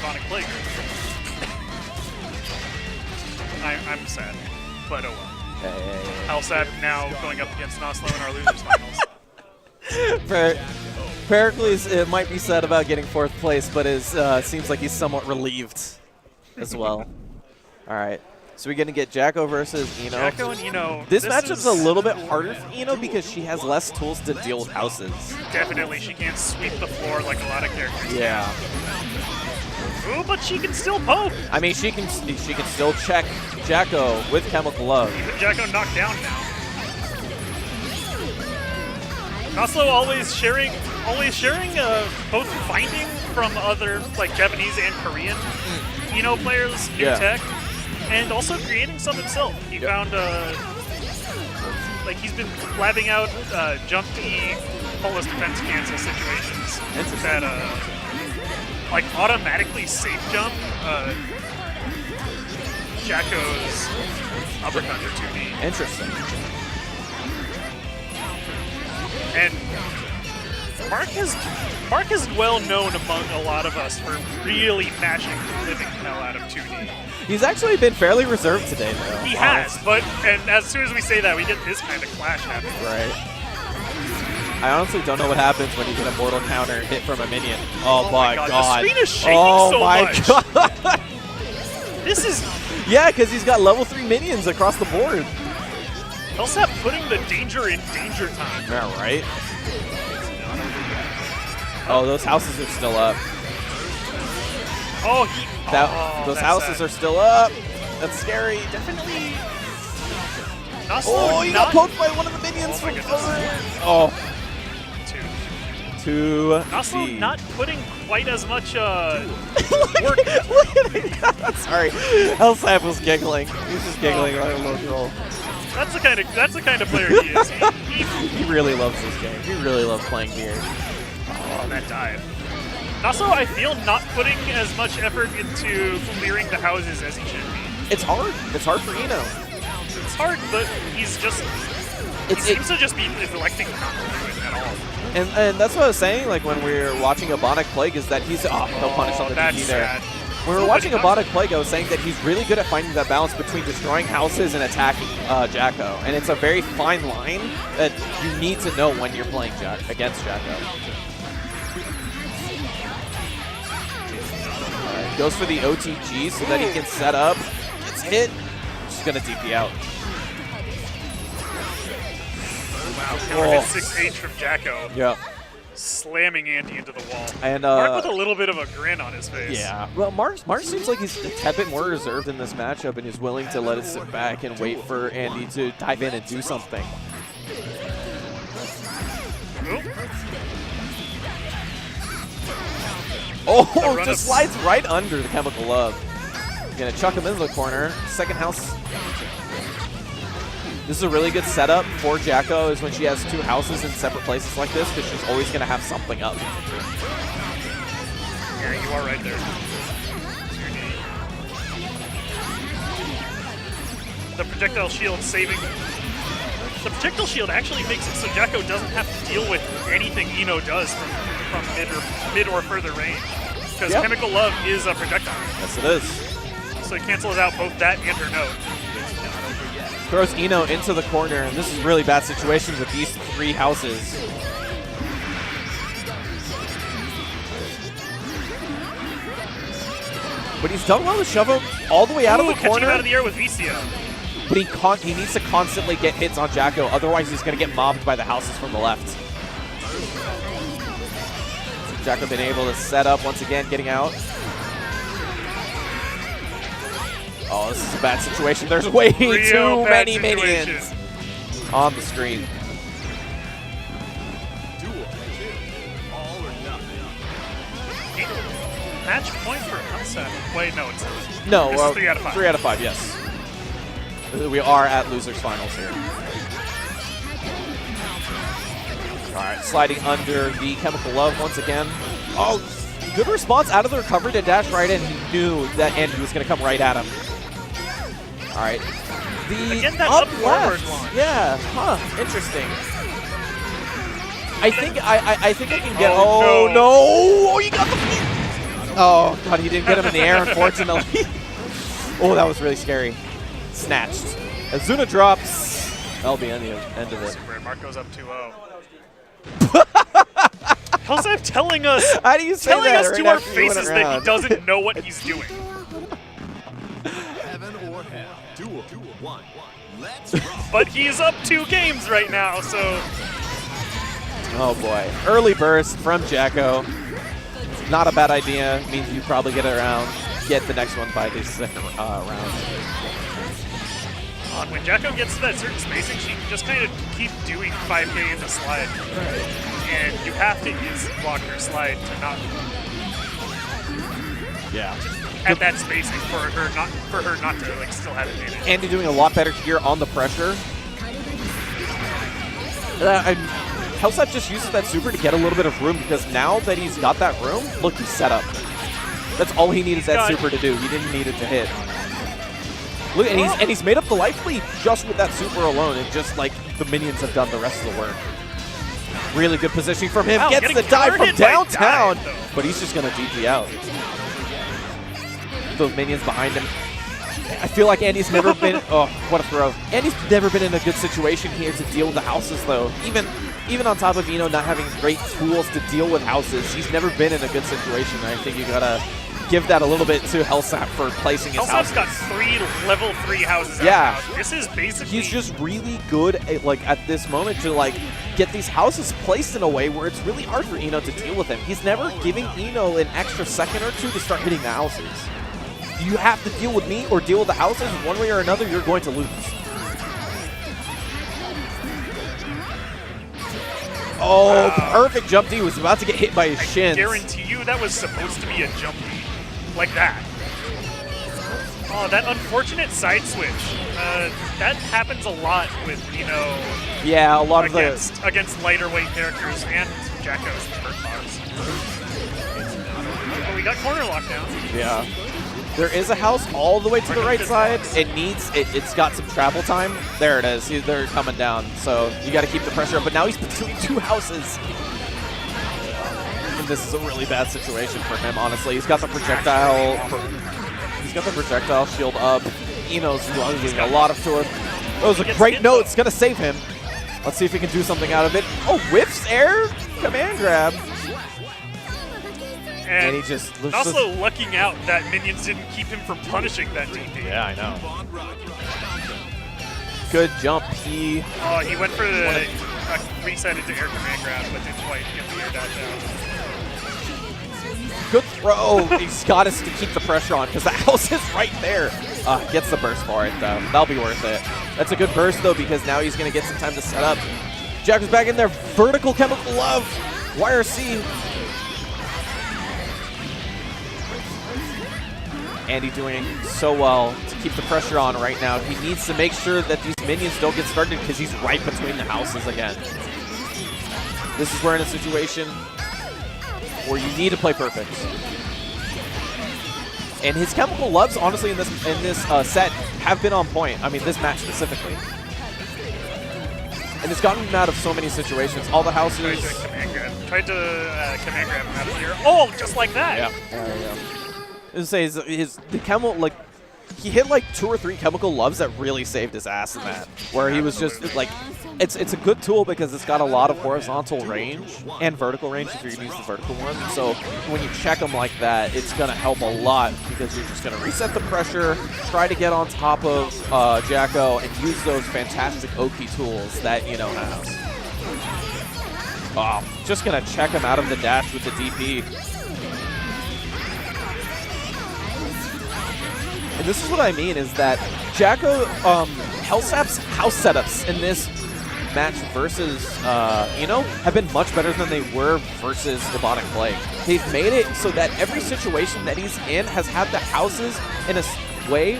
Bionic Plague. I'm sad, but oh well. Hellsap now going up against Noslo in our losers finals. Pericles, it might be sad about getting 4th place, but seems like he's somewhat relieved as well. All right. So we're going to get Jacko versus INO. Jacko and INO. This matchup's a little bit harder for INO because she has less tools to deal with houses. Definitely. She can't sweep the floor like a lot of characters. Yeah. Ooh, but she can still poke. I mean, she can still check Jacko with Chemical Love. Even Jacko knocked down now. Noslo always sharing both finding from other like Japanese and Korean INO players new tech, and also creating some himself. He found like he's been labbing out jump E pulse defense cancel situations that like automatically safe jump Jacko's uppercut or 2D. Interesting. And Mark is well known among a lot of us for really mashing the living hell out of 2D. He's actually been fairly reserved today, though. He has, and as soon as we say that, we get this kind of clash happening. Right. I honestly don't know what happens when you get a mortal counter hit from a minion. Oh my god. The screen is shaking so much. God. This is... Yeah, because he's got level 3 minions across the board. Hellsap putting the danger in danger time. Yeah, right? Oh, those houses are still up. Oh, those houses are still up. That's scary. Definitely. Oh, he got poked by one of the minions. Oh, my goodness. Oh. 2. Noslo not putting quite as much work. Look at that. Sorry. Hellsap was giggling. He's just giggling like a little girl. That's the kind of player he is. He really loves this game. He really loves playing Beard. Oh, that dive. Noslo, I feel, not putting as much effort into clearing the houses as he should be. It's hard. It's hard for INO. It's hard, but he's just... He seems to just be electing not to do it at all. And that's what I was saying, like, when we were watching a Bionic Plague, is that he's... Oh, no punish on the DP there. Sad. When we were watching a Bionic Plague, I was saying that he's really good at finding that balance between destroying houses and attacking Jacko. And it's a very fine line that you need to know when you're playing against Jacko. Goes for the OTG so that he can set up. Gets hit. Just going to DP out. Wow, counter hit 6H from Jacko. Yeah. Slamming Andy into the wall. And Mark with a little bit of a grin on his face. Yeah. Well, Mark seems like he's a tad bit more reserved in this matchup and is willing to let it sit back and wait for Andy to dive in and do something. Oh, just slides right under the Chemical Love. Gonna chuck him into the corner. Second house. This is a really good setup for Jacko, is when she has 2 houses in separate places like this, because she's always gonna have something up. Yeah, you are right there. The projectile shield saving. The projectile shield actually makes it so Jacko doesn't have to deal with anything INO does from mid or further range. Because Chemical Love is a projectile. Yes, it is. So it cancels out both that and her note. Throws INO into the corner, and this is a really bad situation with these 3 houses. But he's done well to shove him all the way out of the corner. Catching him out of the air with Vicia. But he needs to constantly get hits on Jacko, otherwise he's going to get mobbed by the houses from the left. So Jacko been able to set up once again, getting out. Oh, this is a bad situation. There's way too many minions on the screen. Match point for Hellsap. Wait, no, it's no. This is 3 out of 5. 3 out of 5, yes. We are at losers finals here. All right, sliding under the Chemical Love once again. Oh, good response out of the recovery to dash right in. He knew that Andy was going to come right at him. All right. Again, that up forward launch. Yeah, interesting. I think I can get. Oh no! Oh, you got the. Oh, God, he didn't get him in the air, unfortunately. Oh, that was really scary. Snatched. Azuna drops. That'll be the end of it. Super, Mark goes up 2-0. Hellsap telling us, How do you say telling that us right to our after you went faces that he around? doesn't know what he's doing. Heaven or hell. Duel. One. Let's rock. But he's up 2 games right now, so Oh, boy. Early burst from JAC. Not a bad idea. Means you probably get the next one by the second round. when JAC gets to that certain spacing, she can just kind of keep doing 5K into slide. And you have to use block your slide to not at that spacing for her not to like still have advantage. Andy doing a lot better here on the pressure. Hellsap just uses that super to get a little bit of room because now that he's got that room, look, he's set up. That's all he needed that super to do. He didn't need it to hit. Look, and he's made up the life lead just with that super alone, and just like the minions have done the rest of the work. Really good positioning from him. Wow, Gets the dive from downtown, dive, but he's just gonna DP out. Those minions behind him. I feel like Andy's never been. Oh, what a throw! Andy's never been in a good situation here to deal with the houses, though. Even on top of INO not having great tools to deal with houses, he's never been in a good situation. I think you gotta give that a little bit to Hellsap for placing his houses. Hellsap's got 3 level 3 houses. Yeah, out now. This is basically he's just really good at this moment to get these houses placed in a way where it's really hard for INO to deal with him. He's never giving INO an extra second or two to start hitting the houses. You have to deal with me or deal with the houses. One way or another, you're going to lose. Oh, perfect jump D. Was about to get hit by his shins. I guarantee you that was supposed to be a jump D. Like that. Oh, that unfortunate side switch. That happens a lot with, yeah, a lot against lighter weight characters and JAC's hurt bars. But we got corner lockdown. Yeah. There is a house all the way to the right side. It's got some travel time. There it is. They're coming down. So you got to keep the pressure up. But now he's between 2 houses. And this is a really bad situation for him, honestly. He's got the projectile. Shield up. INO's lunging a lot of to him. That was a great note. It's going to save him. Let's see if he can do something out of it. Oh, whiffs air command grab. And he just also lucking out that minions didn't keep him from punishing that DP. Yeah, I know. Good jump. He went for the reset into air command grab, but didn't quite get the air dash out. Good throw. He's got us to keep the pressure on because the house is right there. Gets the burst for it, though. That'll be worth it. That's a good burst, though, because now he's going to get some time to set up. JAC is back in there. Vertical chemical love. YRC. Andy doing so well to keep the pressure on right now. He needs to make sure that these minions don't get started because he's right between the houses again. This is where in a situation where you need to play perfect. And his chemical loves, honestly, in this set have been on point. I mean, this match specifically. And it's gotten him out of so many situations. All the houses. Tried to command grab him out of here. Oh, just like that. Yeah. There you go. He hit like 2 or 3 chemical loves that really saved his ass in that. Where he was just like, it's a good tool because it's got a lot of horizontal range and vertical range if you're gonna use the vertical one. So when you check them like that, it's gonna help a lot because you're just gonna reset the pressure, try to get on top of JAC and use those fantastic Oki tools that INO has. Oh, just gonna check him out of the dash with the DP. And this is what I mean, is that Hellsap's house setups in this match versus INO have been much better than they were versus Robotic Plague. They've made it so that every situation that he's in has had the houses in a way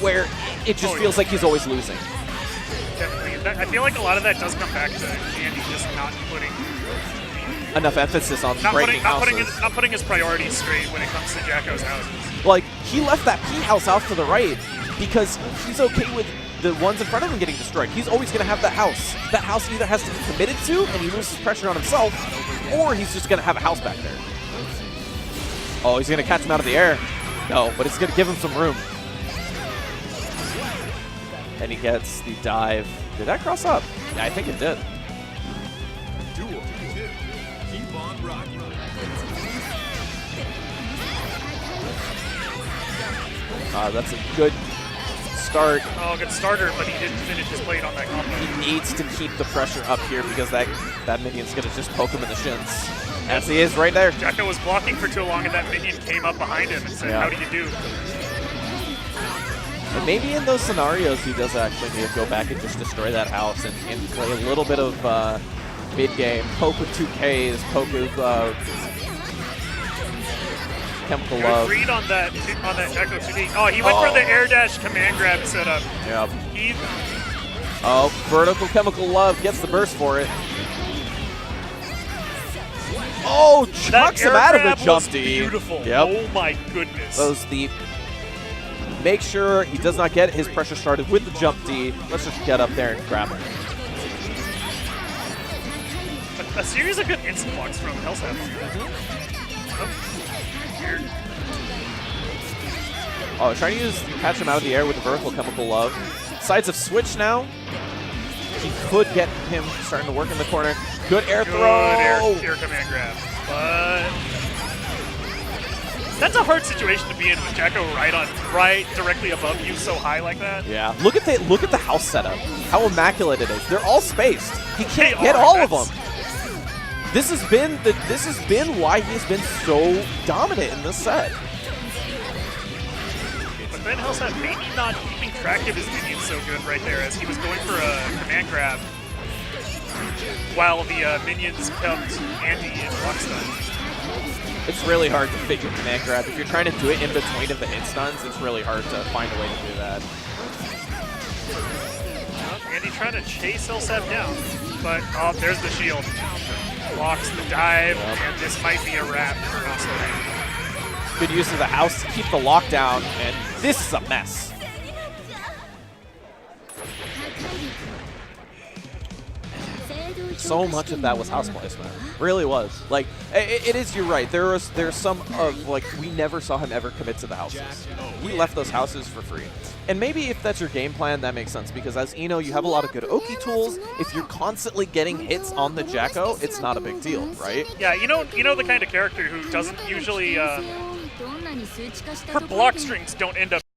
where it just feels like he's always losing. Definitely. I feel like a lot of that does come back to Andy just not putting enough emphasis on breaking houses. Not putting his priorities straight when it comes to JAC's houses. Like, he left that P house out to the right because he's okay with the ones in front of him getting destroyed. He's always going to have that house. That house either has to be committed to and he loses pressure on himself, or he's just going to have a house back there. Oh, he's going to catch him out of the air. No, but it's going to give him some room. And he gets the dive. Did that cross up? Yeah, I think it did. Duel 2. Keep on rocking. That's a good start. Oh, good starter, but he didn't finish his plate on that combo. He needs to keep the pressure up here because that minion's going to just poke him in the shins. As he is right there. Jacko was blocking for too long, and that minion came up behind him and said, Yeah. how do you do? And maybe in those scenarios, he does actually need to go back and just destroy that house and play a little bit of mid-game. Poke with 2Ks, poke with Chemical Good Love. read on that Jacko 2D. Oh, he went for the air dash command grab setup. Yep. He, Oh, vertical Chemical Love gets the burst for it. Oh, chucks him out of the jump was D. beautiful. Yep. Oh my goodness. Goes deep. Make sure he does not get his pressure started with the jump D. Let's just get up there and grab him. A series of good instant blocks from Hellsap. Oh, trying to catch him out of the air with the vertical Chemical Love. Sides of switch now. He could get him starting to work in the corner. Good air throw. Air command grab. But that's a hard situation to be in with Jacko right directly above you so high like that. Yeah. Look at the house setup. How immaculate it is. They're all spaced. He can't get all of them. This has been why he's been so dominant in this set. But then Hellsap maybe not keeping track of his minions so good right there as he was going for a command grab while the minions kept Andy in block stun. It's really hard to fit your command grab. If you're trying to do it in between of the hit stuns, it's really hard to find a way to do that. Andy trying to chase Hellsap down, but oh, there's the shield. Blocks the dive, and this might be a wrap for NosloAndy. Good use of the house to keep the lockdown, and this is a mess. So much of that was house placement. Really was. Like, it is, you're right. There's some of, like, we never saw him ever commit to the houses. He left those houses for free. And maybe if that's your game plan, that makes sense, because as INO, you have a lot of good Oki tools. If you're constantly getting hits on the Jacko, it's not a big deal, right? Yeah, you know the kind of character who doesn't usually, her block strings don't end up